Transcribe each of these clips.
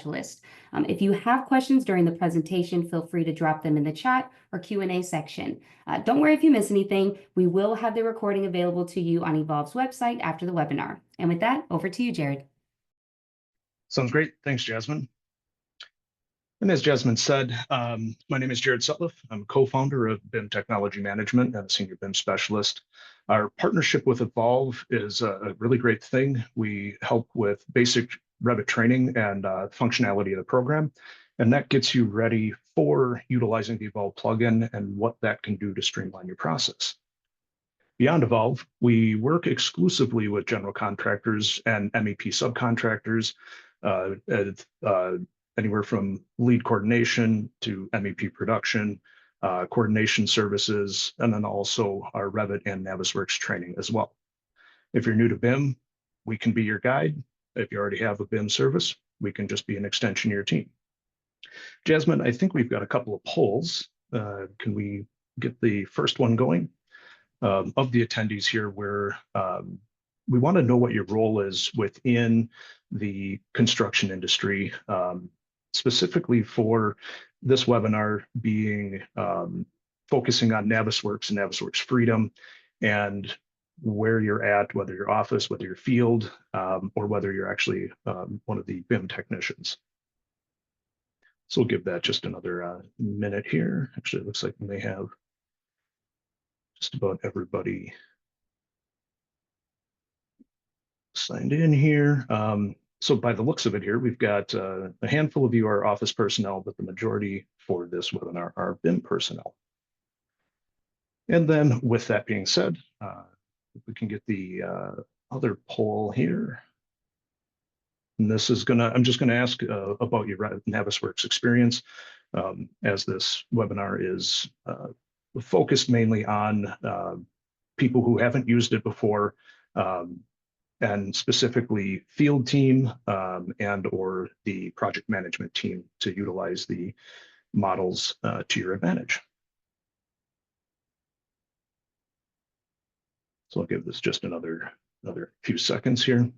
specialist. If you have questions during the presentation, feel free to drop them in the chat or Q&A section. Don't worry if you miss anything. We will have the recording available to you on Evolve's website after the webinar. And with that, over to you, Jared. Sounds great. Thanks, Jasmine. And as Jasmine said, my name is Jared Sutliff. I'm a co-founder of BIM Technology Management and a senior BIM specialist. Our partnership with Evolve is a really great thing. We help with basic Revit training and functionality of the program, and that gets you ready for utilizing the Evolve plugin and what that can do to streamline your process. Beyond Evolve, we work exclusively with general contractors and MEP subcontractors, anywhere from lead coordination to MEP production, coordination services, and then also our Revit and Navisworks training as well. If you're new to BIM, we can be your guide. If you already have a BIM service, we can just be an extension of your team. Jasmine, I think we've got a couple of polls. Can we get the first one going? Of the attendees here, we want to know what your role is within the construction industry, specifically for this webinar being focusing on Navisworks and Navisworks Freedom, and where you're at, whether you're office, whether you're field, or whether you're actually one of the BIM technicians. So we'll give that just another minute here. Actually, it looks like we may have just about everybody signed in here. So by the looks of it here, we've got a handful of you are office personnel, but the majority for this webinar are BIM personnel. And then with that being said, if we can get the other poll here. And this is I'm just gonna ask about your Navisworks experience, as this webinar is focused mainly on people who haven't used it before, and specifically field team and or the project management team to utilize the models to your advantage. So I'll give this just another few seconds here.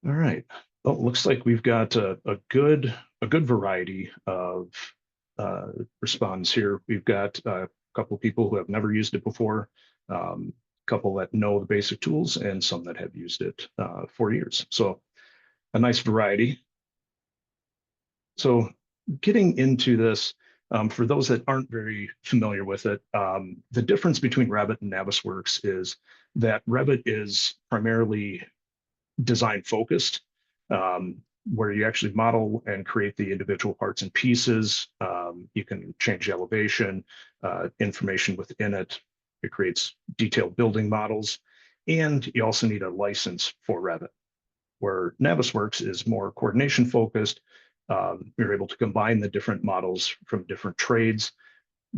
All right. Well, it looks like we've got a good variety of response here. We've got a couple of people who have never used it before, couple that know the basic tools, and some that have used it for years. So a nice variety. So getting into this, for those that aren't very familiar with it, the difference between Revit and Navisworks is that Revit is primarily design focused, where you actually model and create the individual parts and pieces. You can change the elevation, information within it. It creates detailed building models, and you also need a license for Revit, where Navisworks is more coordination focused. You're able to combine the different models from different trades,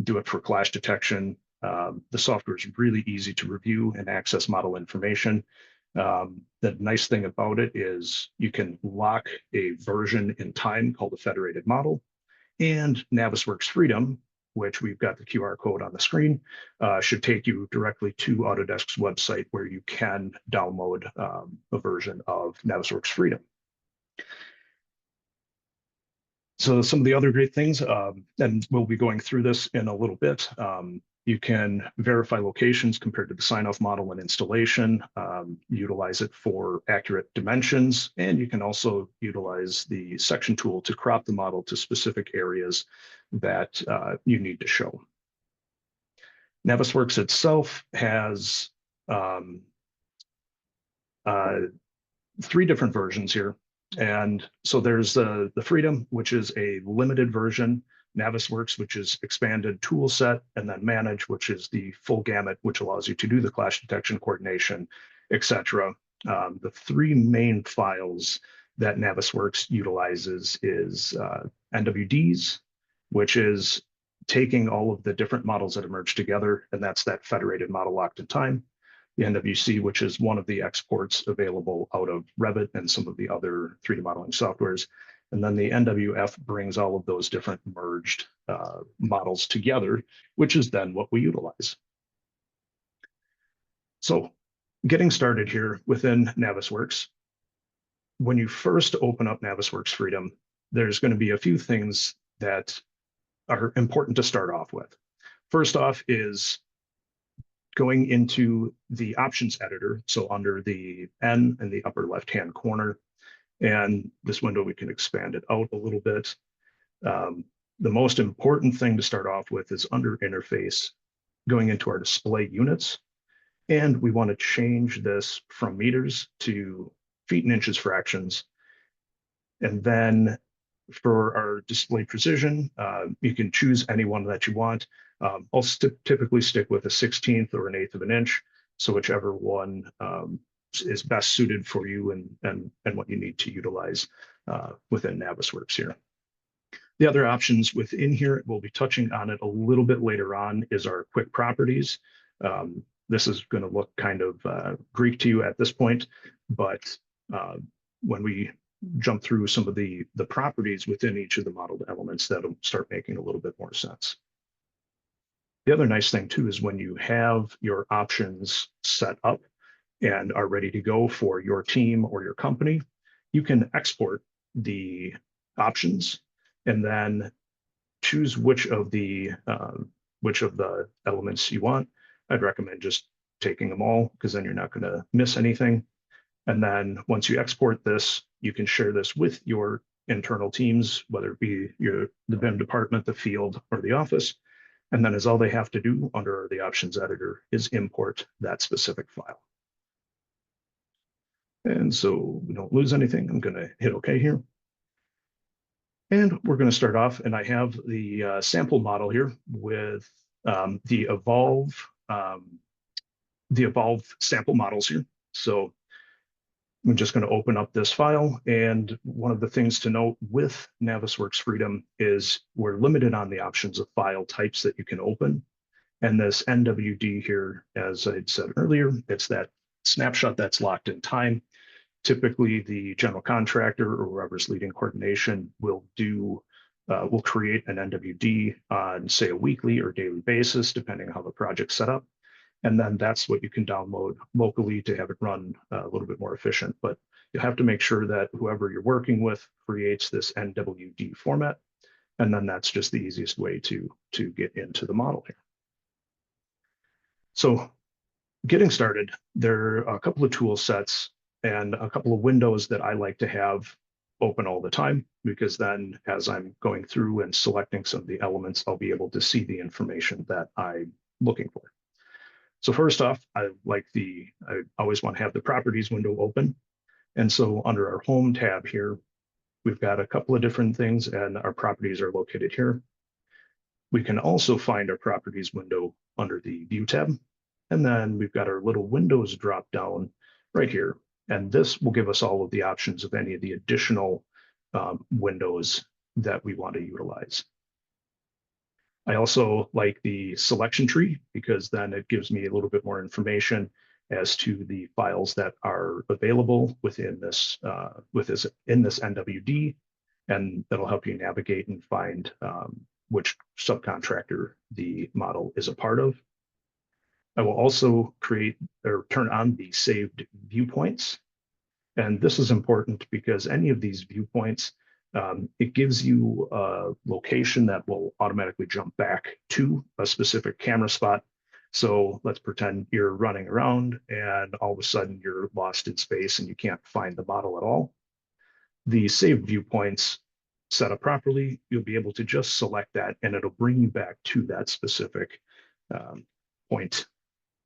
do it for clash detection. The software is really easy to review and access model information. The nice thing about it is you can lock a version in time called a federated model, and Navisworks Freedom, which we've got the QR code on the screen, should take you directly to Autodesk's website where you can download a version of Navisworks Freedom. So some of the other great things, and we'll be going through this in a little bit, you can verify locations compared to the sign-off model and installation, utilize it for accurate dimensions, and you can also utilize the section tool to crop the model to specific areas that you need to show. Navisworks itself has 3 different versions here. And so there's the Freedom, which is a limited version, Navisworks, which is expanded tool set, and then Manage, which is the full gamut, which allows you to do the clash detection, coordination, etc. The 3 main files that Navisworks utilizes is NWDs, which is taking all of the different models that emerge together, and that's that federated model locked in time. The NWC, which is one of the exports available out of Revit and some of the other 3D modeling softwares. And then the NWF brings all of those different merged models together, which is then what we utilize. So getting started here within Navisworks, when you first open up Navisworks Freedom, there's going to be a few things that are important to start off with. First off is going into the options editor. So under the N in the upper left-hand corner, and this window, we can expand it out a little bit. The most important thing to start off with is under interface, going into our display units. And we want to change this from meters to feet and inches fractions. And then for our display precision, you can choose any one that you want. I'll typically stick with a 1/16 or an 1/8 of an inch. So whichever one is best suited for you and what you need to utilize within Navisworks here. The other options within here, we'll be touching on it a little bit later on, is our quick properties. This is going to look kind of Greek to you at this point, but when we jump through some of the properties within each of the modeled elements, that'll start making a little bit more sense. The other nice thing too is when you have your options set up and are ready to go for your team or your company, you can export the options and then choose which of the elements you want. I'd recommend just taking them all, because then you're not going to miss anything. And then once you export this, you can share this with your internal teams, whether it be the BIM department, the field, or the office. And then all they have to do under the options editor is import that specific file. And so we don't lose anything, I'm going to hit OK here. And we're going to start off, and I have the sample model here with the evolve sample models here. So I'm just going to open up this file. And one of the things to note with Navisworks Freedom is we're limited on the options of file types that you can open. And this NWD here, as I said earlier, it's that snapshot that's locked in time. Typically, the general contractor or whoever's leading coordination will create an NWD on, say, a weekly or daily basis, depending on how the project's set up. And then that's what you can download locally to have it run a little bit more efficient. But you have to make sure that whoever you're working with creates this NWD format. And then that's just the easiest way to get into the model here. So getting started, there are a couple of tool sets and a couple of windows that I like to have open all the time, because then as I'm going through and selecting some of the elements, I'll be able to see the information that I'm looking for. So first off, I always want to have the properties window open. And so under our home tab here, we've got a couple of different things, and our properties are located here. We can also find our properties window under the view tab. And then we've got our little windows drop down right here. And this will give us all of the options of any of the additional windows that we want to utilize. I also like the selection tree, because then it gives me a little bit more information as to the files that are available within this in this NWD, and that'll help you navigate and find which subcontractor the model is a part of. I will also create or turn on the saved viewpoints. And this is important because any of these viewpoints, it gives you a location that will automatically jump back to a specific camera spot. So let's pretend you're running around and all of a sudden you're lost in space and you can't find the model at all. The saved viewpoints set up properly, you'll be able to just select that and it'll bring you back to that specific point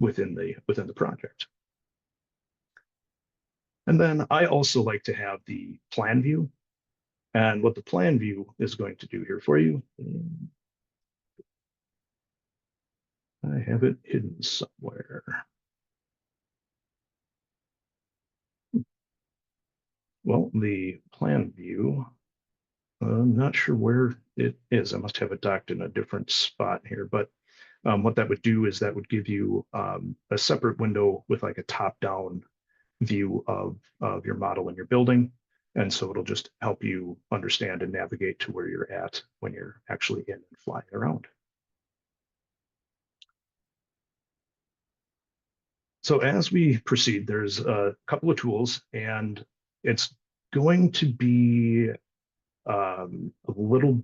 within the project. And then I also like to have the plan view. And what the plan view is going to do here for you, I have it hidden somewhere. Well, the plan view, I'm not sure where it is. I must have it docked in a different spot here, but what that would do is that would give you a separate window with like a top-down view of your model in your building. And so it'll just help you understand and navigate to where you're at when you're actually in and flying around. So as we proceed, there's a couple of tools, and it's going to be a little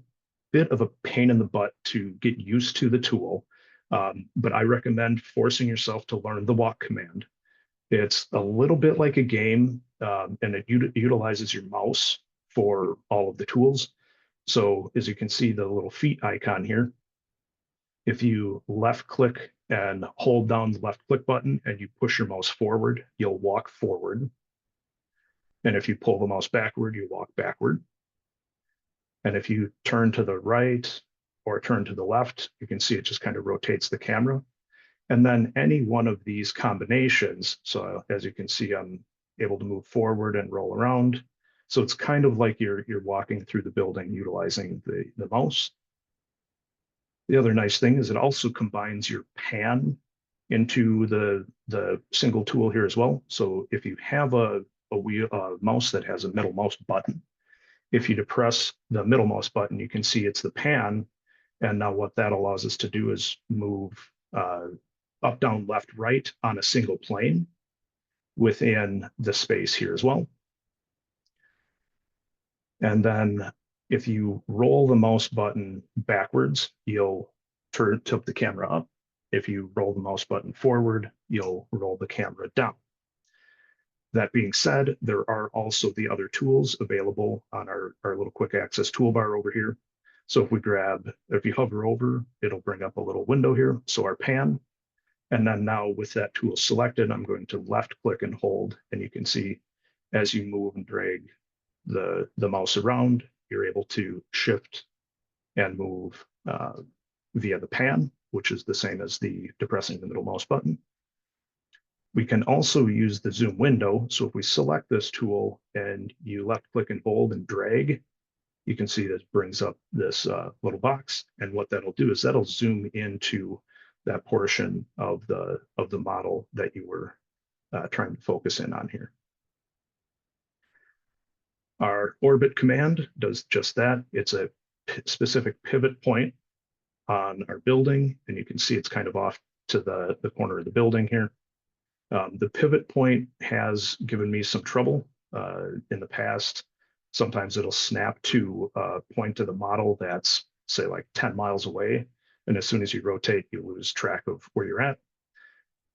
bit of a pain in the butt to get used to the tool, but I recommend forcing yourself to learn the walk command. It's a little bit like a game, and it utilizes your mouse for all of the tools. So as you can see, the little feet icon here, if you left click and hold down the left click button and you push your mouse forward, you'll walk forward. And if you pull the mouse backward, you walk backward. And if you turn to the right or turn to the left, you can see it just kind of rotates the camera. And then any one of these combinations, so as you can see, I'm able to move forward and roll around. So it's kind of like you're walking through the building utilizing the mouse. The other nice thing is it also combines your pan into the single tool here as well. So if you have a mouse that has a middle mouse button, if you depress the middle mouse button, you can see it's the pan. And now what that allows us to do is move up, down, left, right on a single plane within the space here as well. And then if you roll the mouse button backwards, you'll tilt the camera up. If you roll the mouse button forward, you'll roll the camera down. That being said, there are also the other tools available on our little quick access toolbar over here. So if you hover over, it'll bring up a little window here. So our pan, and then now with that tool selected, I'm going to left click and hold, and you can see as you move and drag the mouse around, you're able to shift and move via the pan, which is the same as the depressing the middle mouse button. We can also use the zoom window. So if we select this tool and you left click and hold and drag, you can see this brings up this little box. And what that'll do is that'll zoom into that portion of the model that you were trying to focus in on here. Our orbit command does just that. It's a specific pivot point on our building, and you can see it's kind of off to the corner of the building here. The pivot point has given me some trouble in the past. Sometimes it'll snap to a point of the model that's, say, like 10 miles away. And as soon as you rotate, you lose track of where you're at.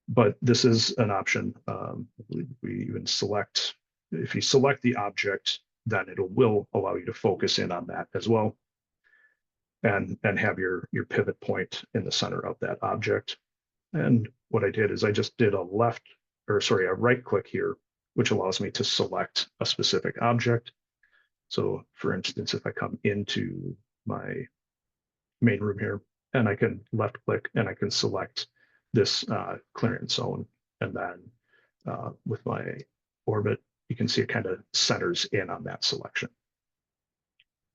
But this is an option. I believe we even select, if you select the object, then it will allow you to focus in on that as well. And have your pivot point in the center of that object. And what I did is I just did a right click here, which allows me to select a specific object. So for instance, if I come into my main room here, and I can left click and I can select this clearance zone. And then with my orbit, you can see it kind of centers in on that selection.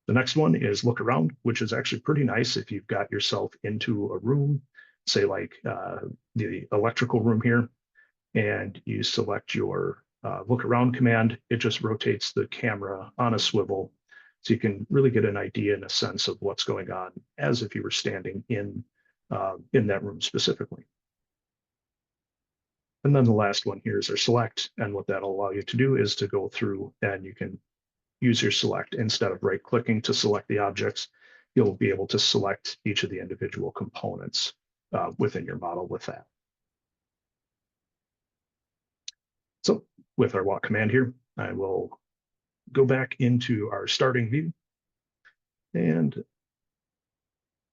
The next one is look around, which is actually pretty nice if you've got yourself into a room, say like the electrical room here, and you select your look around command. It just rotates the camera on a swivel, so you can really get an idea and a sense of what's going on as if you were standing in that room specifically. And then the last one here is our select, and what that'll allow you to do is to go through and you can use your select. Instead of right clicking to select the objects, you'll be able to select each of the individual components within your model with that. So with our walk command here, I will go back into our starting view. And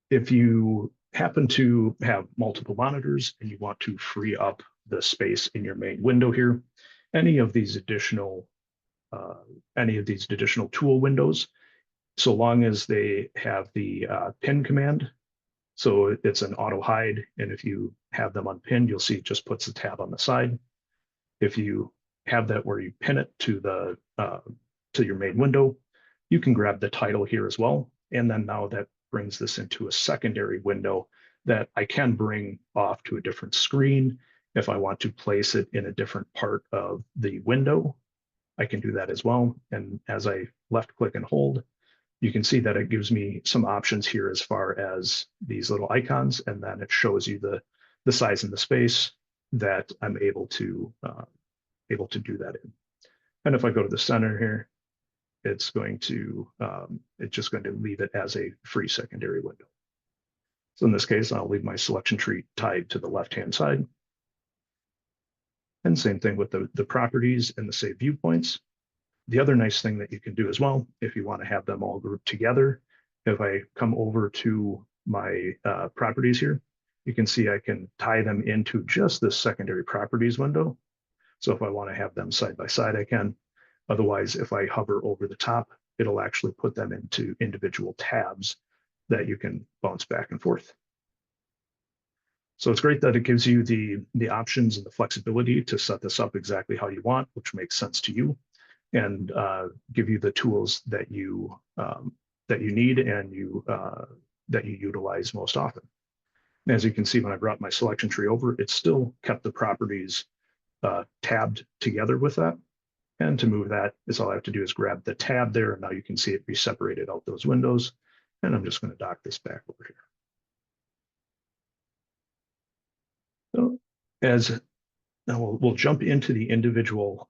if you happen to have multiple monitors and you want to free up the space in your main window here, any of these additional tool windows, so long as they have the pin command. So it's an auto hide. And if you have them unpinned, you'll see it just puts the tab on the side. If you have that where you pin it to your main window, you can grab the title here as well. And then now that brings this into a secondary window that I can bring off to a different screen. If I want to place it in a different part of the window, I can do that as well. And as I left click and hold, you can see that it gives me some options here as far as these little icons, and then it shows you the size and the space that I'm able to do that in. And if I go to the center here, it's just going to leave it as a free secondary window. So in this case, I'll leave my selection tree tied to the left-hand side. And same thing with the properties and the save viewpoints. The other nice thing that you can do as well, if you want to have them all grouped together, if I come over to my properties here, you can see I can tie them into just this secondary properties window. So if I want to have them side by side, I can. Otherwise, if I hover over the top, it'll actually put them into individual tabs that you can bounce back and forth. So it's great that it gives you the options and the flexibility to set this up exactly how you want, which makes sense to you, and give you the tools that you need and that you utilize most often. And as you can see, when I brought my selection tree over, it still kept the properties tabbed together with that. And to move that is all I have to do is grab the tab there, and now you can see it be separated out those windows. And I'm just going to dock this back over here. So now we'll jump into the individual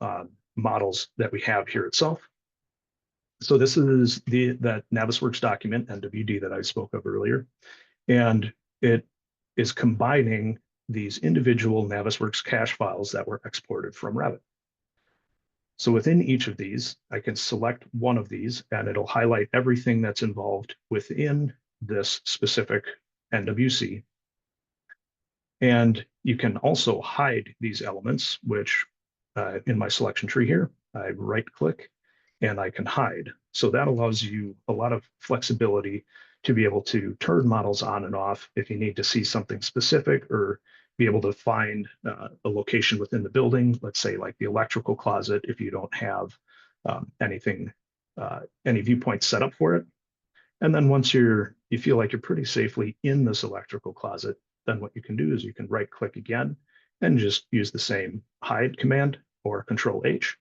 models that we have here itself. So this is that Navisworks document, NWD, that I spoke of earlier. And it is combining these individual Navisworks cache files that were exported from Revit. So within each of these, I can select one of these and it'll highlight everything that's involved within this specific NWC. And you can also hide these elements, which in my selection tree here, I right click and I can hide. So that allows you a lot of flexibility to be able to turn models on and off if you need to see something specific or be able to find a location within the building, let's say like the electrical closet, if you don't have any viewpoints set up for it. And then once you feel like you're pretty safely in this electrical closet, then what you can do is you can right click again and just use the same hide command or Control H.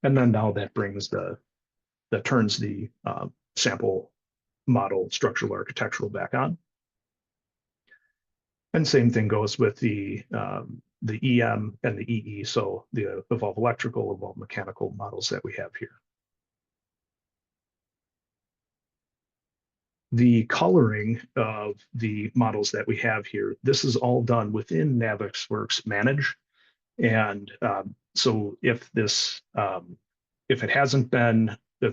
And then now that turns the sample model structural architectural back on. And same thing goes with the EM and the EE, so the Evolve Electrical, Evolve Mechanical models that we have here. The coloring of the models that we have here, this is all done within Navisworks Manage. And so if the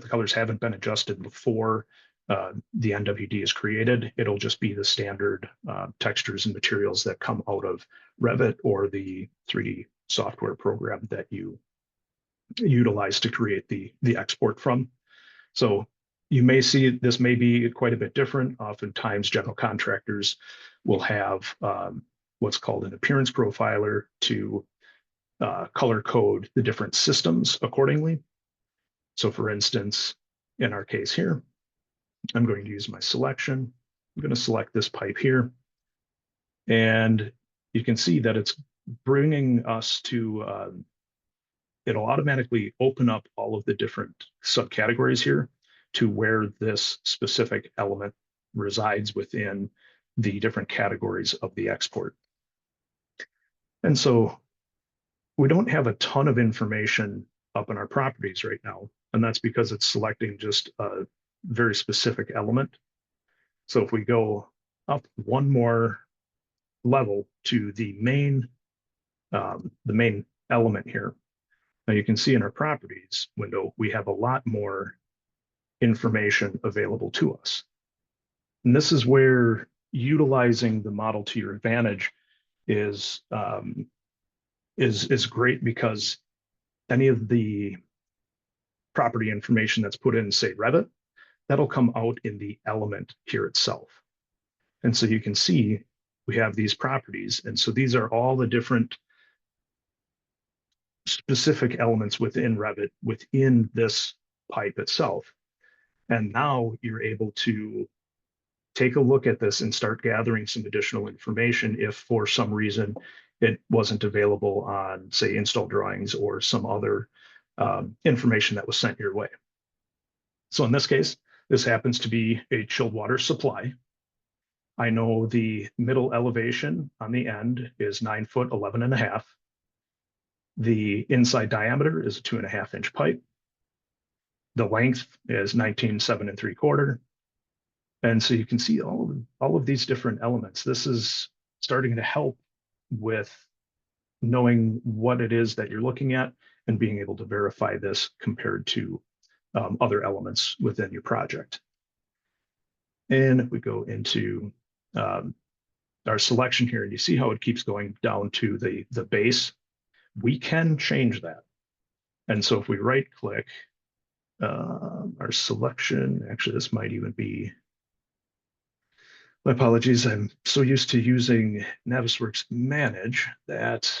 colors haven't been adjusted before the NWD is created, it'll just be the standard textures and materials that come out of Revit or the 3D software program that you utilize to create the export from. So you may see this may be quite a bit different. Oftentimes, general contractors will have what's called an appearance profiler to color code the different systems accordingly. So for instance, in our case here, I'm going to use my selection. I'm going to select this pipe here. And you can see that it's bringing us to, it'll automatically open up all of the different subcategories here to where this specific element resides within the different categories of the export. And so we don't have a ton of information up in our properties right now, and that's because it's selecting just a very specific element. So if we go up one more level to the main element here, now you can see in our properties window, we have a lot more information available to us. And this is where utilizing the model to your advantage is great, because any of the property information that's put in, say, Revit, that'll come out in the element here itself. And so you can see we have these properties. And so these are all the different specific elements within Revit within this pipe itself. And now you're able to take a look at this and start gathering some additional information if for some reason it wasn't available on, say, install drawings or some other information that was sent your way. So in this case, this happens to be a chilled water supply. I know the middle elevation on the end is 9 foot 11.5. The inside diameter is a 2.5 inch pipe. The length is 19.7 3/4. And so you can see all of these different elements. This is starting to help with knowing what it is that you're looking at and being able to verify this compared to other elements within your project. And if we go into our selection here, and you see how it keeps going down to the base, we can change that. And so if we right click our selection, actually this might even be, my apologies, I'm so used to using Navisworks Manage that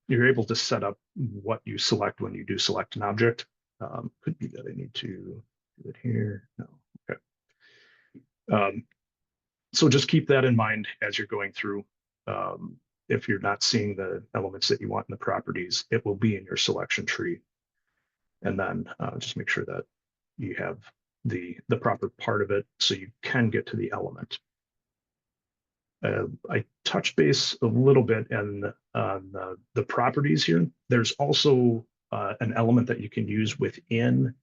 you're able to set up what you select when you do select an object. Could be that I need to do it here. No, okay. So just keep that in mind as you're going through. If you're not seeing the elements that you want in the properties, it will be in your selection tree. And then just make sure that you have the proper part of it so you can get to the element. I touched base a little bit on the properties here. There's also an element that you can use within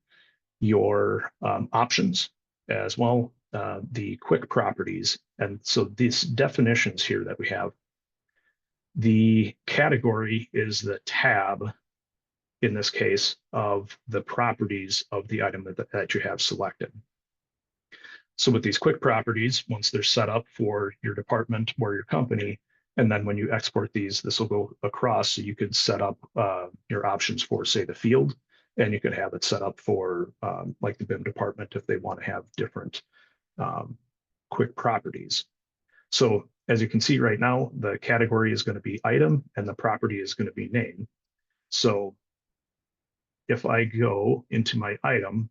your options as well, the quick properties. And so these definitions here that we have, the category is the tab, in this case, of the properties of the item that you have selected. So with these quick properties, once they're set up for your department or your company, and then when you export these, this will go across. So you could set up your options for, say, the field, and you could have it set up for like the BIM department if they want to have different quick properties. So as you can see right now, the category is going to be item and the property is going to be name. So if I go into my item,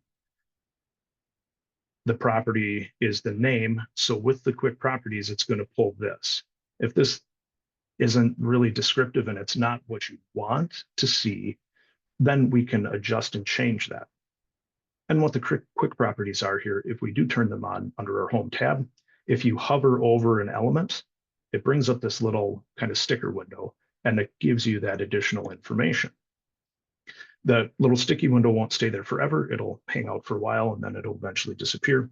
the property is the name. So with the quick properties, it's going to pull this. If this isn't really descriptive and it's not what you want to see, then we can adjust and change that. And what the quick properties are here, if we do turn them on under our home tab, if you hover over an element, it brings up this little kind of sticker window and it gives you that additional information. The little sticky window won't stay there forever. It'll hang out for a while and then it'll eventually disappear.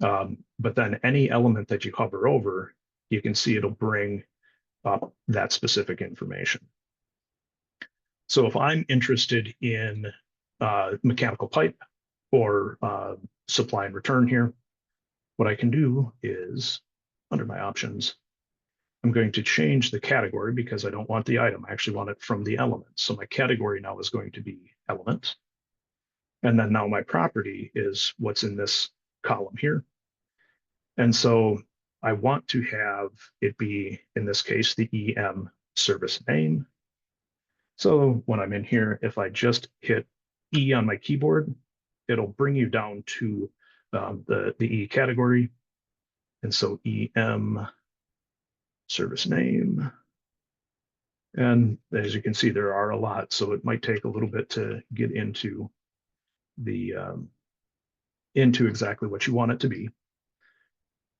But then any element that you hover over, you can see it'll bring up that specific information. So if I'm interested in mechanical pipe or supply and return here, what I can do is under my options, I'm going to change the category because I don't want the item. I actually want it from the element. So my category now is going to be element. And then now my property is what's in this column here. And so I want to have it be, in this case, the EM service name. So when I'm in here, if I just hit E on my keyboard, it'll bring you down to the E category. And so EM service name. And as you can see, there are a lot, so it might take a little bit to get into the into exactly what you want it to be.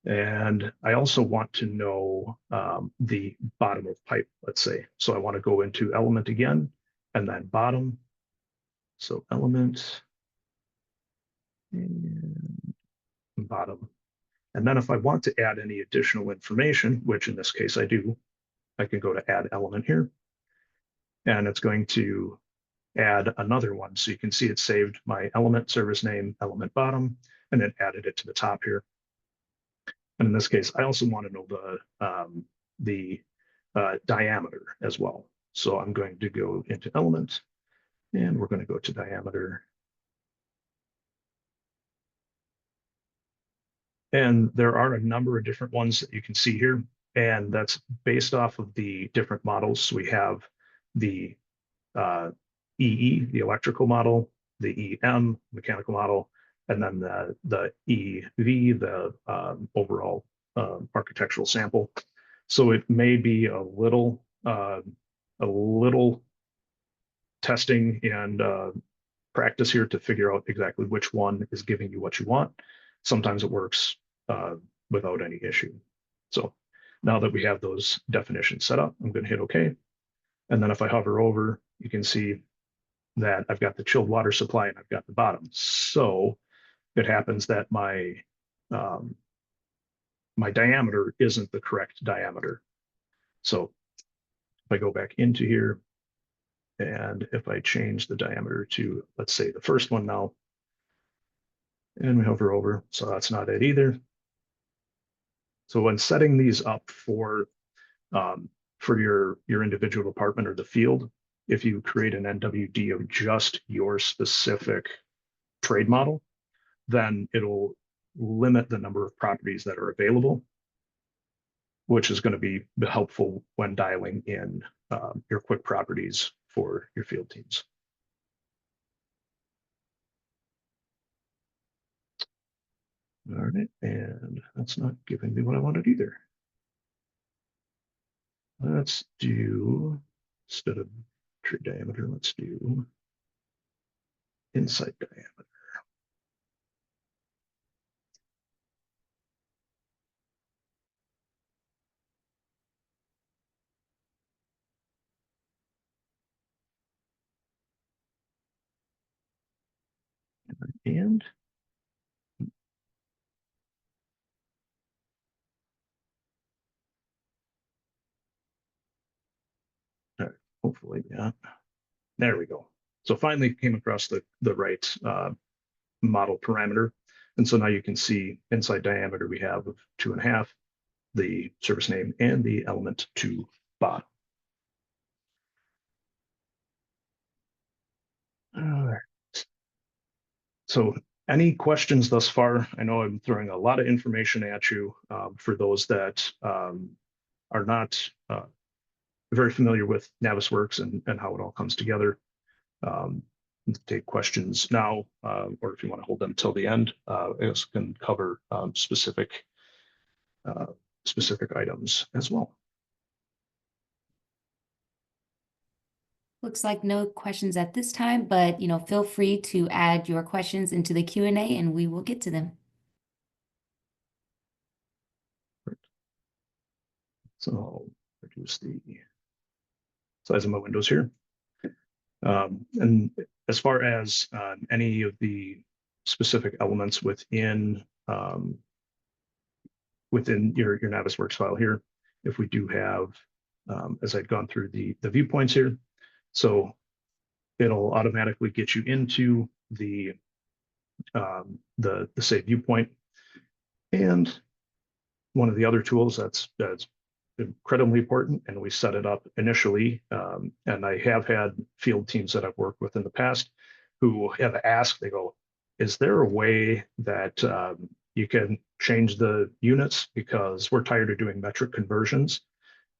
And I also want to know the bottom of pipe, let's say. So I want to go into element again, and then bottom. So element and bottom. And then if I want to add any additional information, which in this case I do, I can go to add element here. And it's going to add another one. So you can see it saved my element service name, element bottom, and then added it to the top here. And in this case, I also want to know the diameter as well. So I'm going to go into element and we're going to go to diameter. And there are a number of different ones that you can see here. And that's based off of the different models. So we have the EE, the electrical model, the EM, mechanical model, and then the EV, the overall architectural sample. So it may be a little testing and practice here to figure out exactly which one is giving you what you want. Sometimes it works without any issue. So now that we have those definitions set up, I'm going to hit OK. And then if I hover over, you can see that I've got the chilled water supply and I've got the bottom. So it happens that um, my diameter isn't the correct diameter. So if I go back into here, and if I change the diameter to, let's say, the first one now, and we hover over, so that's not it either. So when setting these up for your individual department or the field, if you create an NWD of just your specific trade model, then it'll limit the number of properties that are available, which is going to be helpful when dialing in your quick properties for your field teams. All right, and that's not giving me what I wanted either. Let's do, instead of true diameter, let's do inside diameter. And all right, hopefully, yeah, there we go. So finally came across the right model parameter. And so now you can see inside diameter we have of 2.5, the service name and the element to bottom. All right. So any questions thus far? I know I'm throwing a lot of information at you for those that are not very familiar with Navisworks and how it all comes together. Take questions now, or if you want to hold them till the end, I also can cover specific items as well. Looks like no questions at this time, but feel free to add your questions into the Q&A and we will get to them. So I'll reduce the size of my windows here. And as far as any of the specific elements within your Navisworks file here, if we do have, as I'd gone through the viewpoints here, so it'll automatically get you into the save viewpoint. And one of the other tools that's incredibly important, and we set it up initially, and I have had field teams that I've worked with in the past who have asked, they go, is there a way that you can change the units, because we're tired of doing metric conversions,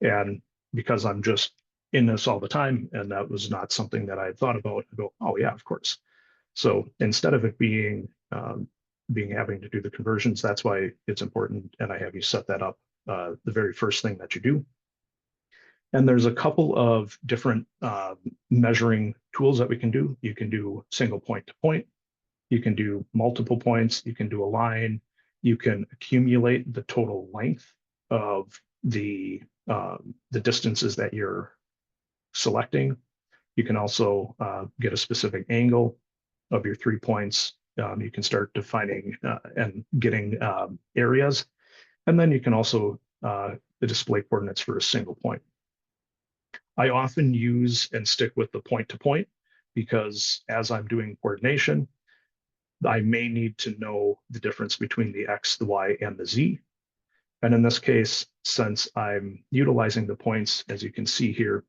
and because I'm just in this all the time, and that was not something that I had thought about. I go, oh yeah, of course. So instead of it being having to do the conversions, that's why it's important, and I have you set that up the very first thing that you do. And there's a couple of different measuring tools that we can do. You can do single point to point. You can do multiple points. You can do a line. You can accumulate the total length of the distances that you're selecting. You can also get a specific angle of your 3 points. You can start defining and getting areas. And then you can also the display coordinates for a single point. I often use and stick with the point to point, because as I'm doing coordination, I may need to know the difference between the X, the Y, and the Z. And in this case, since I'm utilizing the points, as you can see here,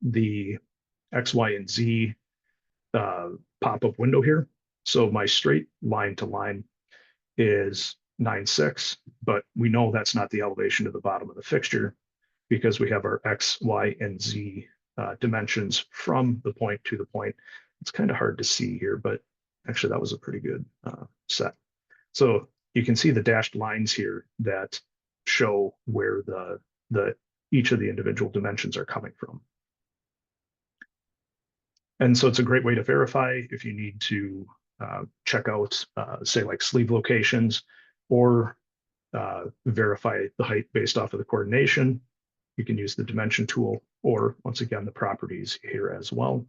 the X, Y, and Z pop-up window here. So my straight line to line is 9.6, but we know that's not the elevation to the bottom of the fixture, because we have our X, Y, and Z dimensions from the point to the point. It's kind of hard to see here, but actually that was a pretty good set. So you can see the dashed lines here that show where each of the individual dimensions are coming from. And so it's a great way to verify if you need to check out, say, like sleeve locations, or verify the height based off of the coordination. You can use the dimension tool, or once again, the properties here as well.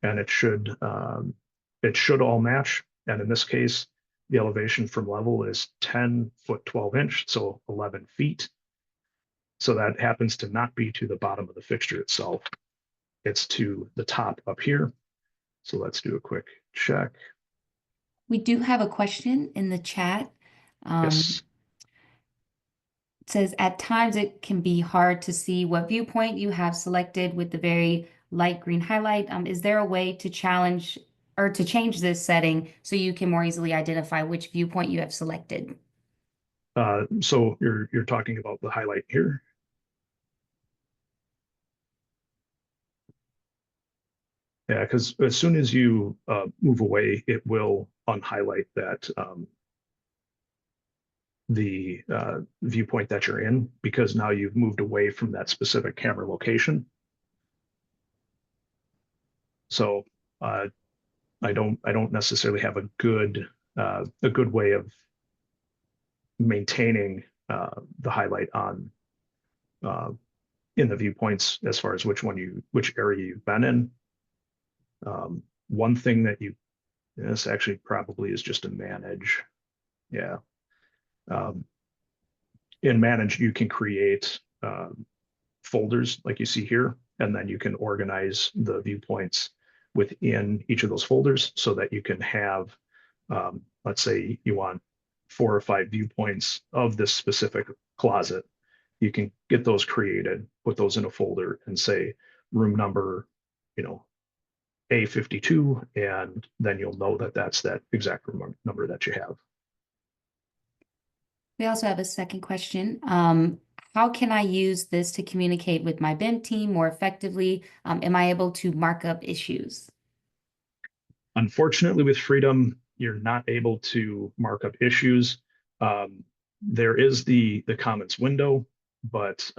and it should all match. And in this case, the elevation from level is 10 foot 12 inch, so 11 feet. So that happens to not be to the bottom of the fixture itself. It's to the top up here. So let's do a quick check. We do have a question in the chat. Yes. It says, at times it can be hard to see what viewpoint you have selected with the very light green highlight. Is there a way to challenge or to change this setting so you can more easily identify which viewpoint you have selected? So you're talking about the highlight here. Yeah, because as soon as you move away, it will unhighlight that the viewpoint that you're in, because now you've moved away from that specific camera location. So I don't necessarily have a good way of maintaining the highlight on in the viewpoints as far as which area you've been in. One thing that this actually probably is just a manage. Yeah. In manage, you can create folders like you see here, and then you can organize the viewpoints within each of those folders so that you can have, let's say you want 4 or 5 viewpoints of this specific closet. You can get those created, put those in a folder and say room number, A52, and then you'll know that that's that exact room number that you have. We also have a second question. How can I use this to communicate with my BIM team more effectively? Am I able to mark up issues? Unfortunately, with Freedom, you're not able to mark up issues. There is the comments window, but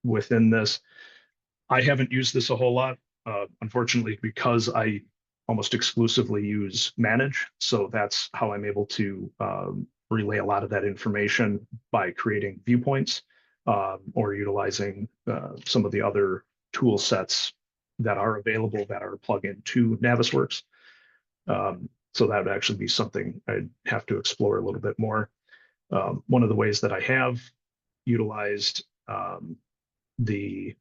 within this, I haven't used this a whole lot, unfortunately, because I almost exclusively use manage. So that's how I'm able to relay a lot of that information by creating viewpoints or utilizing some of the other tool sets that are available that are plug-in to Navisworks. So that would actually be something I'd have to explore a little bit more. One of the ways that I have utilized the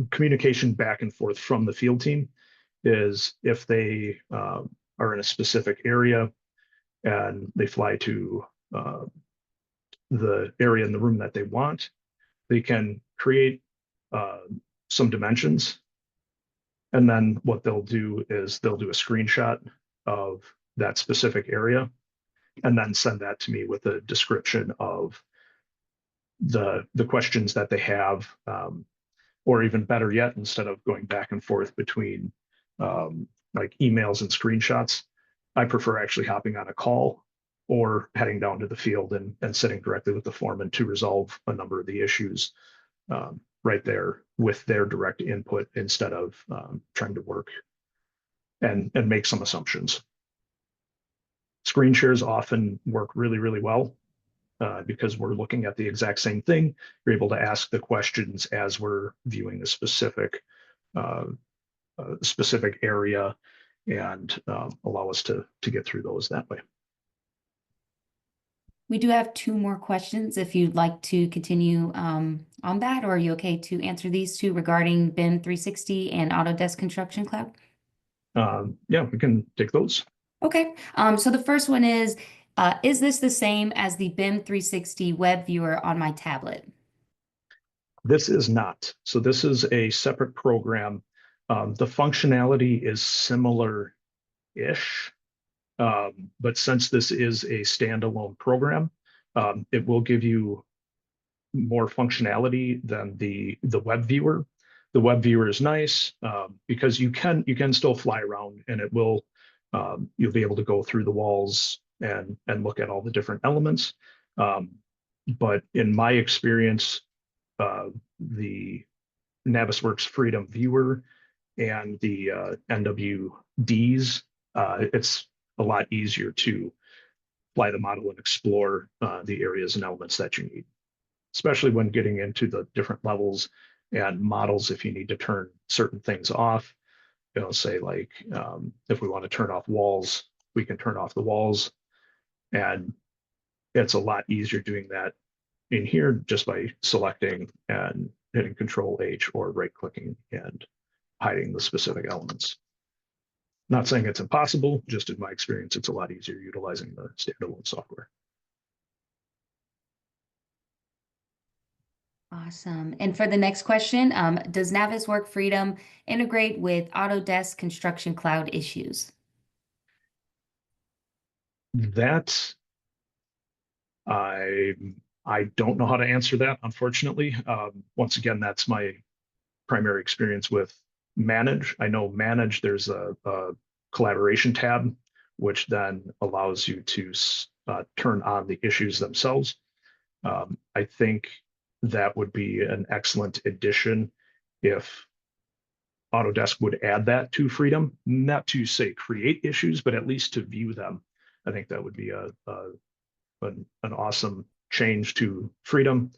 communication back and forth from the field team is if they are in a specific area and they fly to the area in the room that they want, they can create some dimensions. And then what they'll do is they'll do a screenshot of that specific area and then send that to me with a description of the questions that they have, or even better yet, instead of going back and forth between like emails and screenshots, I prefer actually hopping on a call or heading down to the field and sitting directly with the foreman to resolve a number of the issues right there with their direct input instead of trying to work and make some assumptions. Screen shares often work really, really well because we're looking at the exact same thing. You're able to ask the questions as we're viewing a specific area and allow us to get through those that way. We do have 2 more questions if you'd like to continue on that, or are you okay to answer these 2 regarding BIM 360 and Autodesk Construction Cloud? Yeah, we can take those. Okay, so the first one is this the same as the BIM 360 web viewer on my tablet? This is not. So this is a separate program. The functionality is similar-ish, but since this is a standalone program, it will give you more functionality than the web viewer. The web viewer is nice because you can still fly around, and it will you'll be able to go through the walls and look at all the different elements. But in my experience, the Navisworks Freedom viewer and the NWDs, it's a lot easier to fly the model and explore the areas and elements that you need, especially when getting into the different levels and models if you need to turn certain things off. Say like if we want to turn off walls, we can turn off the walls. And it's a lot easier doing that in here just by selecting and hitting Control H or right clicking and hiding the specific elements. Not saying it's impossible, just in my experience, it's a lot easier utilizing the standalone software. Awesome. And for the next question, does Navisworks Freedom integrate with Autodesk Construction Cloud issues? That I don't know how to answer that, unfortunately. Once again, that's my primary experience with Manage. I know Manage, there's a collaboration tab, which then allows you to turn on the issues themselves. I think that would be an excellent addition if Autodesk would add that to Freedom, not to say create issues, but at least to view them. I think that would be an awesome change to Freedom.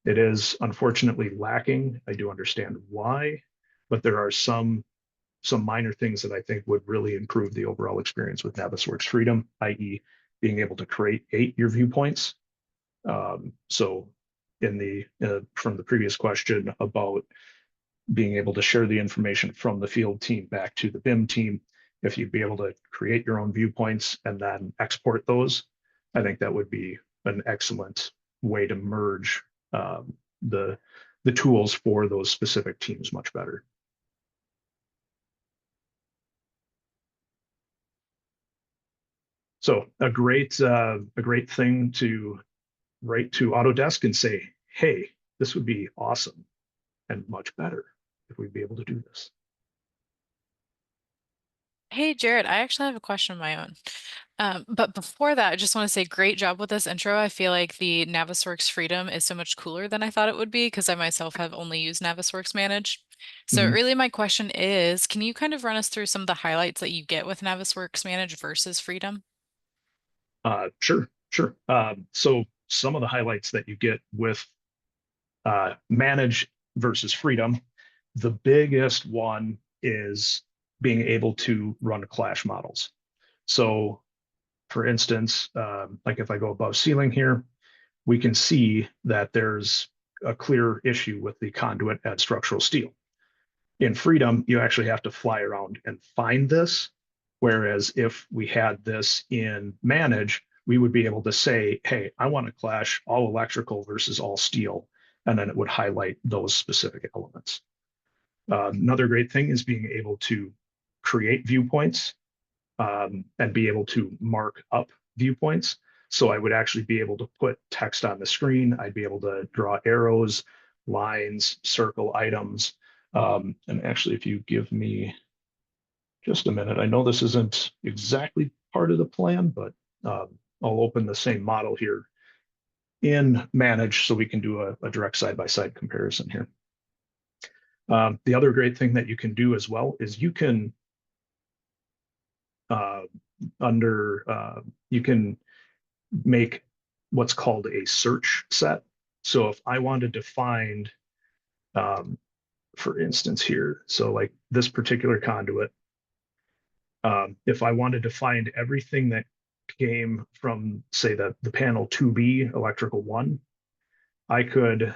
It is unfortunately lacking. I do understand why, but there are some minor things that I think would really improve the overall experience with Navisworks Freedom, i.e. being able to create your viewpoints. So in the from the previous question about being able to share the information from the field team back to the BIM team, if you'd be able to create your own viewpoints and then export those, I think that would be an excellent way to merge the tools for those specific teams much better. So a great thing to write to Autodesk and say, hey, this would be awesome and much better if we'd be able to do this. Hey, Jared, I actually have a question of my own. But before that, I just want to say great job with this intro. I feel like the Navisworks Freedom is so much cooler than I thought it would be because I myself have only used Navisworks Manage. So Mhm. really my question is, can you kind of run us through some of the highlights that you get with Navisworks Manage versus Freedom? Sure. So some of the highlights that you get with Manage versus Freedom, the biggest one is being able to run clash models. So for instance, like if I go above ceiling here, we can see that there's a clear issue with the conduit and structural steel. In Freedom, you actually have to fly around and find this. Whereas if we had this in Manage, we would be able to say, hey, I want to clash all electrical versus all steel. And then it would highlight those specific elements. Another great thing is being able to create viewpoints and be able to mark up viewpoints. So I would actually be able to put text on the screen. I'd be able to draw arrows, lines, circle items. And actually, if you give me just a minute, I know this isn't exactly part of the plan, but I'll open the same model here in Manage so we can do a direct side-by-side comparison here. The other great thing that you can do as well is you can you can make what's called a search set. So if I wanted to find, for instance here, so like this particular conduit, if I wanted to find everything that came from, say, the panel 2B, electrical 1, I could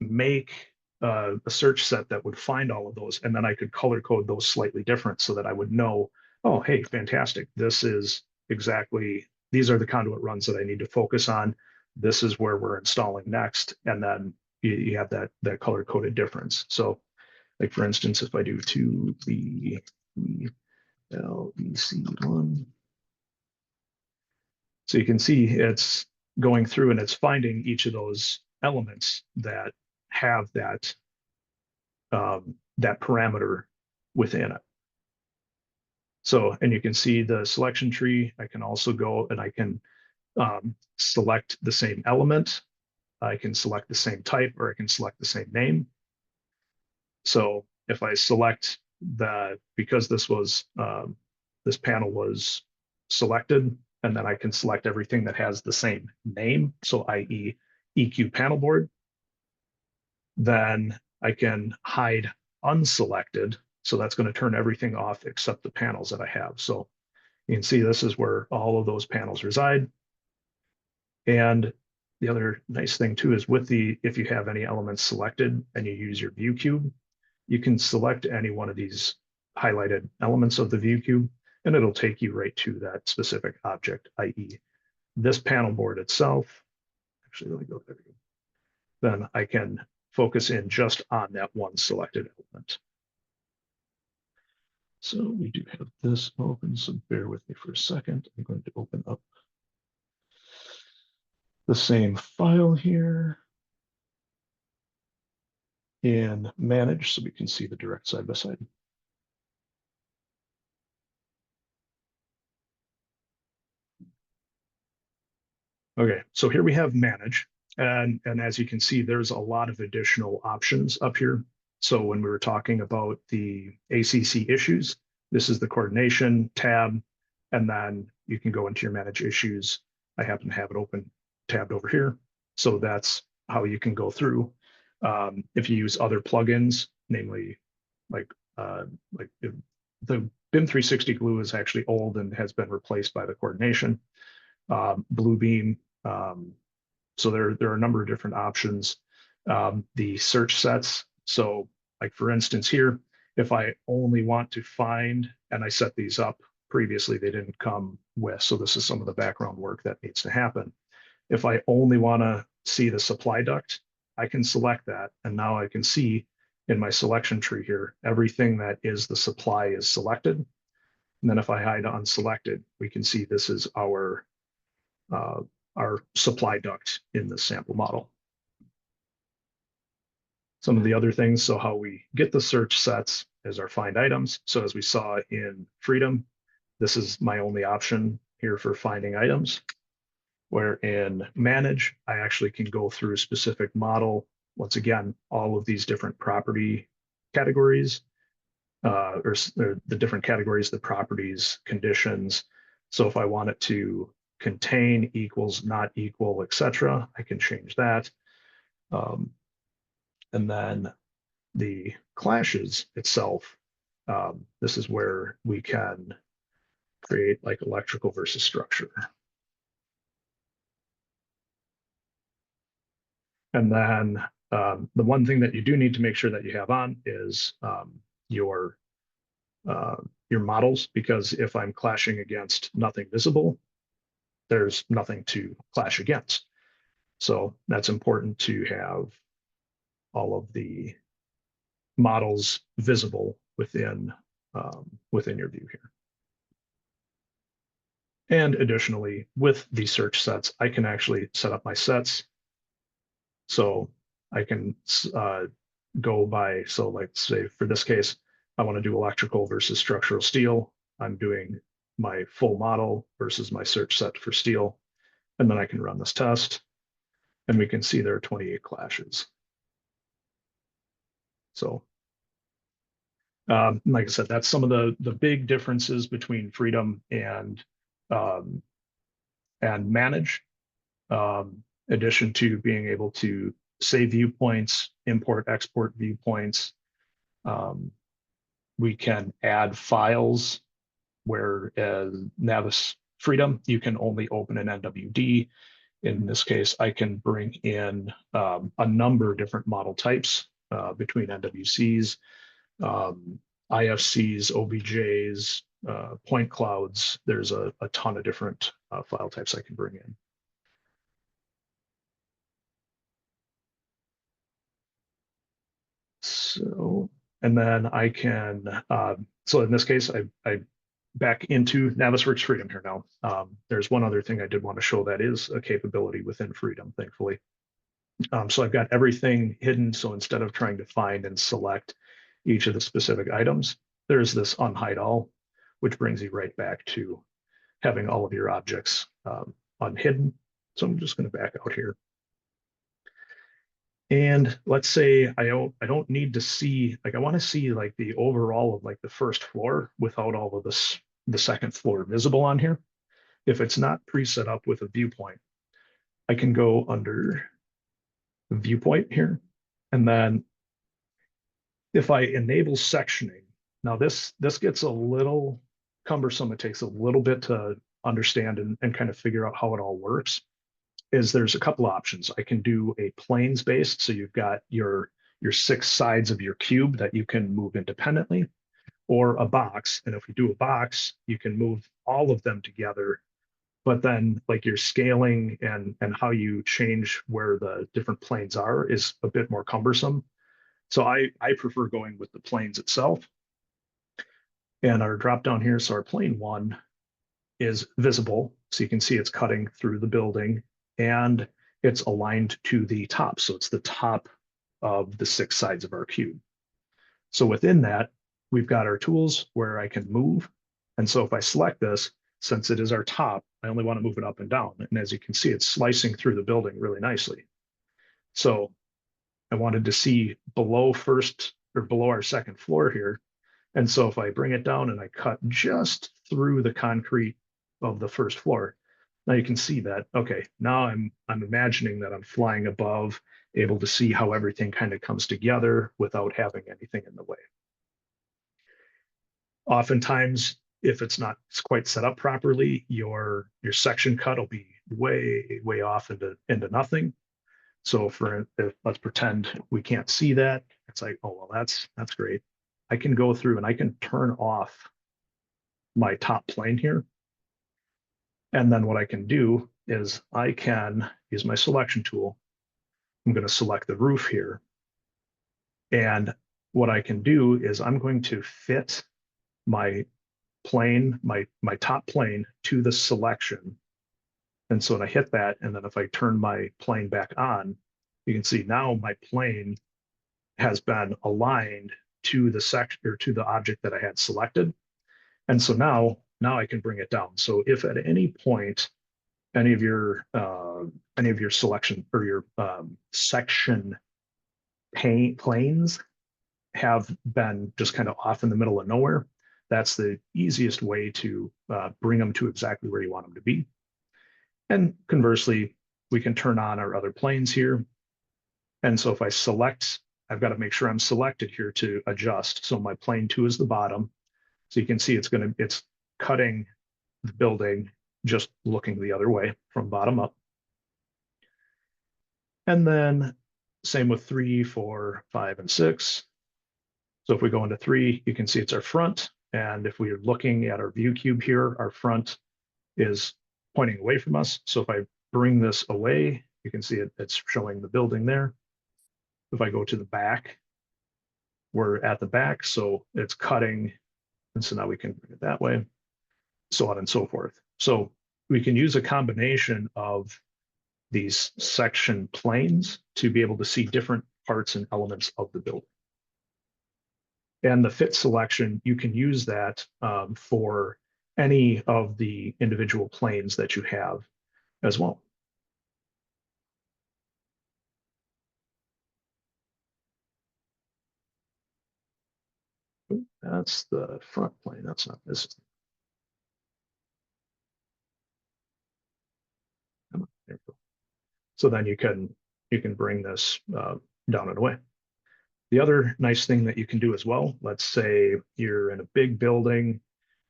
make a search set that would find all of those, and then I could color code those slightly different so that I would know, oh, hey, fantastic. This is exactly, these are the conduit runs that I need to focus on. This is where we're installing next. And then you have that color coded difference. So like, for instance, if I do 2B, LEC1, so you can see it's going through and it's finding each of those elements that have that parameter within it. So, and you can see the selection tree. I can also go and I can select the same element. I can select the same type, or I can select the same name. So if I select because this was, this panel was selected, and then I can select everything that has the same name. So i.e. EQ panel board. then I can hide unselected. So that's going to turn everything off except the panels that I have. So you can see this is where all of those panels reside. And the other nice thing too is with if you have any elements selected and you use your view cube, you can select any one of these highlighted elements of the view cube, and it'll take you right to that specific object, i.e. this panel board itself. Actually, let me go there. Then I can focus in just on that one selected element. So we do have this open, so bear with me for a second. I'm going to open up the same file here and manage so we can see the direct side by side. Okay, so here we have manage. And as you can see, there's a lot of additional options up here. So when we were talking about the ACC issues, this is the coordination tab, and then you can go into your manage issues. I happen to have it open tabbed over here. So that's how you can go through. If you use other plugins, namely like the BIM 360 glue is actually old and has been replaced by the coordination. Bluebeam. So there are a number of different options. The search sets. So like for instance here, if I only want to find, and I set these up previously, they didn't come with, so this is some of the background work that needs to happen. If I only want to see the supply duct, I can select that. And now I can see in my selection tree here, everything that is the supply is selected. And then if I hide unselected, we can see this is our supply duct in the sample model. Some of the other things, so how we get the search sets is our find items. So as we saw in Freedom, this is my only option here for finding items. Where in manage, I actually can go through a specific model. Once again, all of these different property categories, or the different categories, the properties, conditions. So if I want it to contain equals not equal, etc., I can change that. And then the clashes itself, this is where we can create like electrical versus structure. And then the one thing that you do need to make sure that you have on is your models, because if I'm clashing against nothing visible, there's nothing to clash against. So that's important to have all of the models visible within your view here. And additionally, with the search sets, I can actually set up my sets. So I can go by, so like say for this case, I want to do electrical versus structural steel. I'm doing my full model versus my search set for steel. And then I can run this test and we can see there are 28 clashes. So like I said, that's some of the big differences between Freedom and manage. Addition to being able to save viewpoints, import, export viewpoints. We can add files, where Navis Freedom, you can only open an NWD. In this case, I can bring in a number of different model types between NWCs, IFCs, OBJs, point clouds. There's a ton of different file types I can bring in. So, and then I can, so in this case, I back into Navisworks Freedom here now. There's one other thing I did want to show that is a capability within Freedom, thankfully. So I've got everything hidden. So instead of trying to find and select each of the specific items, there's this unhide all, which brings you right back to having all of your objects unhidden. So I'm just going to back out here. And let's say I don't need to see, like I want to see like the overall of like the first floor without all of this, the second floor visible on here. If it's not preset up with a viewpoint, I can go under viewpoint here, And then if I enable sectioning, now this gets a little cumbersome. It takes a little bit to understand and kind of figure out how it all works. Is there's a couple options. I can do a planes based, so you've got your 6 sides of your cube that you can move independently, or a box. And if we do a box, you can move all of them together. But then like your scaling and how you change where the different planes are is a bit more cumbersome. So I prefer going with the planes itself. And our drop down here, so our plane 1 is visible. So you can see it's cutting through the building and it's aligned to the top. So it's the top of the 6 sides of our cube. So within that, we've got our tools where I can move. And so if I select this, since it is our top, I only want to move it up and down. And as you can see, it's slicing through the building really nicely. So I wanted to see below first or below our second floor here. And so if I bring it down and I cut just through the concrete of the first floor, now you can see that, okay, now I'm imagining that I'm flying above, able to see how everything kind of comes together without having anything in the way. Oftentimes, if it's not quite set up properly, your section cut will be way off into nothing. So let's pretend we can't see that. It's like, oh, well, that's great. I can go through and I can turn off my top plane here. And then what I can do is I can use my selection tool. I'm going to select the roof here. And what I can do is I'm going to fit my plane, my top plane to the selection. And so when I hit that, and then if I turn my plane back on, you can see now my plane has been aligned to the section or to the object that I had selected. And so now I can bring it down. So if at any point any of your selection or your section planes have been just kind of off in the middle of nowhere, that's the easiest way to bring them to exactly where you want them to be. And conversely, we can turn on our other planes here. And so if I select, I've got to make sure I'm selected here to adjust. So my plane 2 is the bottom. So you can see it's cutting the building, just looking the other way from bottom up. And then same with 3, 4, 5, and 6. So if we go into 3, you can see it's our front. And if we are looking at our view cube here, our front is pointing away from us. So if I bring this away, you can see it's showing the building there. If I go to the back, we're at the back, so it's cutting. And so now we can bring it that way, so on and so forth. So we can use a combination of these section planes to be able to see different parts and elements of the building. And the fit selection, you can use that for any of the individual planes that you have as well. That's the front plane. That's not this. There we go. So then you can bring this down and away. The other nice thing that you can do as well, let's say you're in a big building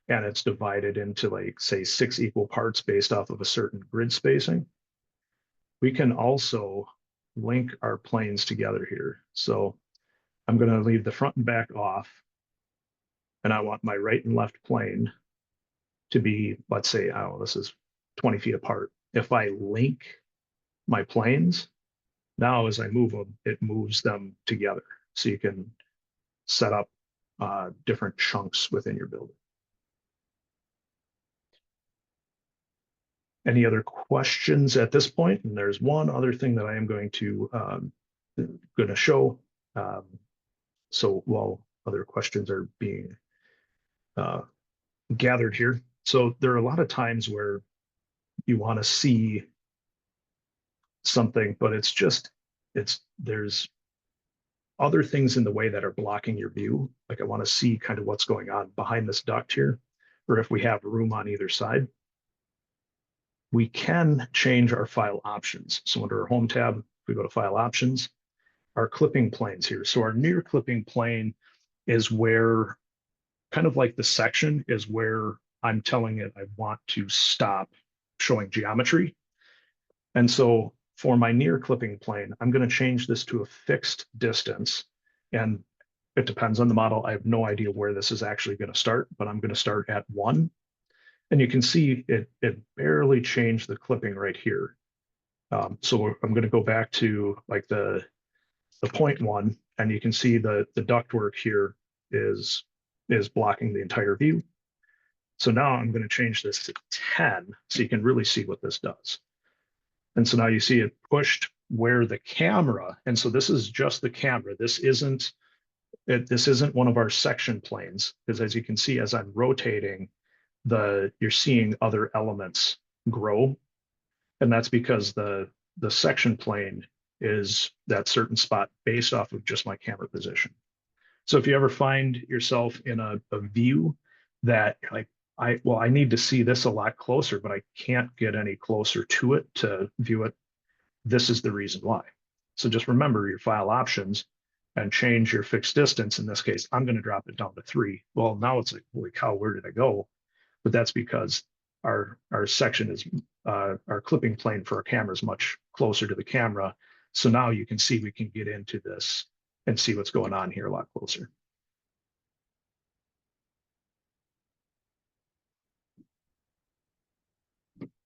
and it's divided into like, say, 6 equal parts based off of a certain grid spacing. We can also link our planes together here. So I'm going to leave the front and back off. And I want my right and left plane to be, let's say, oh, this is 20 feet apart. If I link my planes, now as I move them, it moves them together. So you can set up different chunks within your building. Any other questions at this point? And there's one other thing that I am going to show. So while other questions are being gathered here, so there are a lot of times where you want to see something, but there's other things in the way that are blocking your view. Like I want to see kind of what's going on behind this duct here, or if we have room on either side. We can change our file options. So under our home tab, if we go to file options, our clipping planes here. So our near clipping plane is where, kind of like the section, is where I'm telling it I want to stop showing geometry. And so for my near clipping plane, I'm going to change this to a fixed distance. And it depends on the model. I have no idea where this is actually going to start, but I'm going to start at 1. And you can see it barely changed the clipping right here. So I'm going to go back to like the 0.1, and you can see the ductwork here is blocking the entire view. So now I'm going to change this to 10 so you can really see what this does. And so now you see it pushed where the camera, and so this is just the camera. This isn't one of our section planes, because as you can see, as I'm rotating, you're seeing other elements grow. And that's because the section plane is that certain spot based off of just my camera position. So if you ever find yourself in a view that like, I need to see this a lot closer, but I can't get any closer to it to view it, this is the reason why. So just remember your file options and change your fixed distance. In this case, I'm going to drop it down to 3. Well, now it's like, holy cow, where did I go? But that's because our section is our clipping plane for our camera is much closer to the camera. So now you can see we can get into this and see what's going on here a lot closer.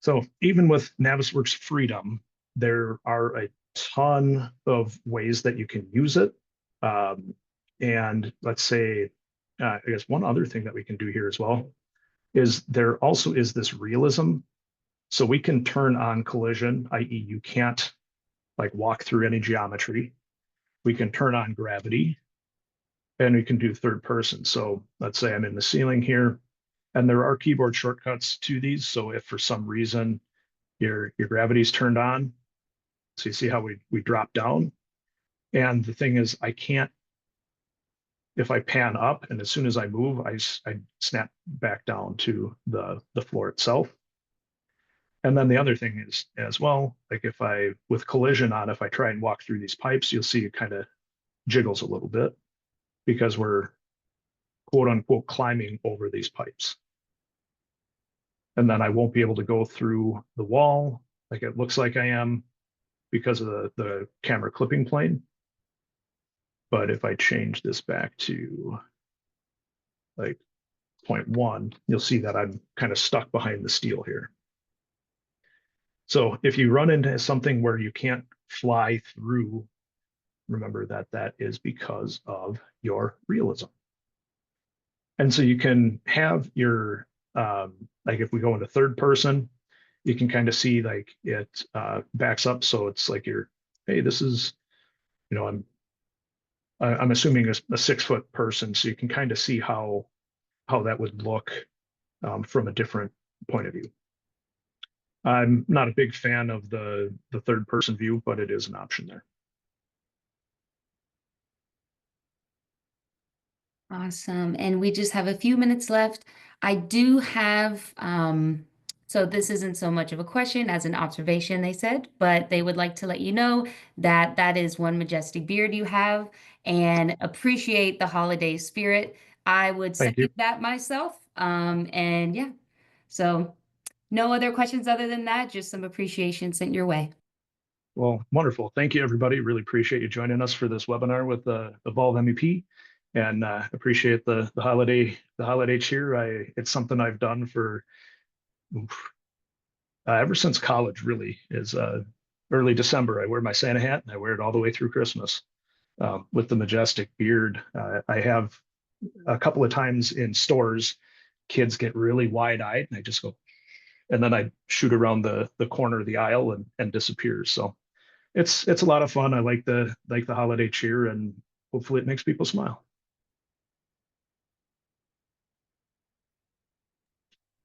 So even with Navisworks Freedom, there are a ton of ways that you can use it. And let's say, I guess one other thing that we can do here as well is there also is this realism. So we can turn on collision, i.e. you can't like walk through any geometry. We can turn on gravity, and we can do third person. So let's say I'm in the ceiling here, and there are keyboard shortcuts to these. So if for some reason your gravity's turned on, so you see how we drop down. And the thing is, I can't, if I pan up and as soon as I move, I snap back down to the floor itself. And then the other thing is as well, like if with collision on, if I try and walk through these pipes, you'll see it kind of jiggles a little bit because we're quote unquote climbing over these pipes. And then I won't be able to go through the wall like it looks like I am because of the camera clipping plane. But if I change this back to like 0.1, you'll see that I'm kind of stuck behind the steel here. So if you run into something where you can't fly through, remember that that is because of your realism. And so you can have your, like if we go into third person, you can kind of see like it backs up. So it's like hey, this is, I'm assuming a 6-foot person. So you can kind of see how that would look from a different point of view. I'm not a big fan of the third person view, but it is an option there. Awesome. And we just have a few minutes left. I do have, so this isn't so much of a question as an observation, they said, but they would like to let you know that that is one majestic beard you have and appreciate the holiday spirit. I would Thank you. second that myself. And yeah, so no other questions other than that, just some appreciation sent your way. Well, wonderful. Thank you, everybody. Really appreciate you joining us for this webinar with Evolve MEP, and appreciate the holiday cheer. It's something I've done for ever since college. Really, is early December. I wear my Santa hat, and I wear it all the way through Christmas with the majestic beard. I have a couple of times in stores, kids get really wide-eyed, and I just go, and then I shoot around the corner of the aisle and disappears. So it's a lot of fun. I like the holiday cheer, and hopefully it makes people smile.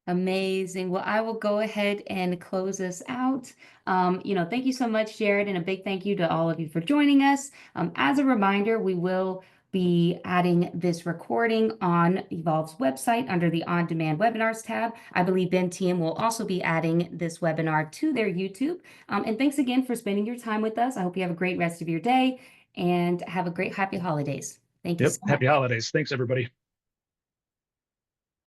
Amazing. Well, I will go ahead and close us out. Thank you so much, Jared, and a big thank you to all of you for joining us. As a reminder, we will be adding this recording on Evolve's website under the On-Demand Webinars tab. I believe BIM team will also be adding this webinar to their YouTube. And thanks again for spending your time with us. I hope you have a great rest of your day. and have a great happy holidays. Thank you Yep. so much. Happy holidays. Thanks, everybody.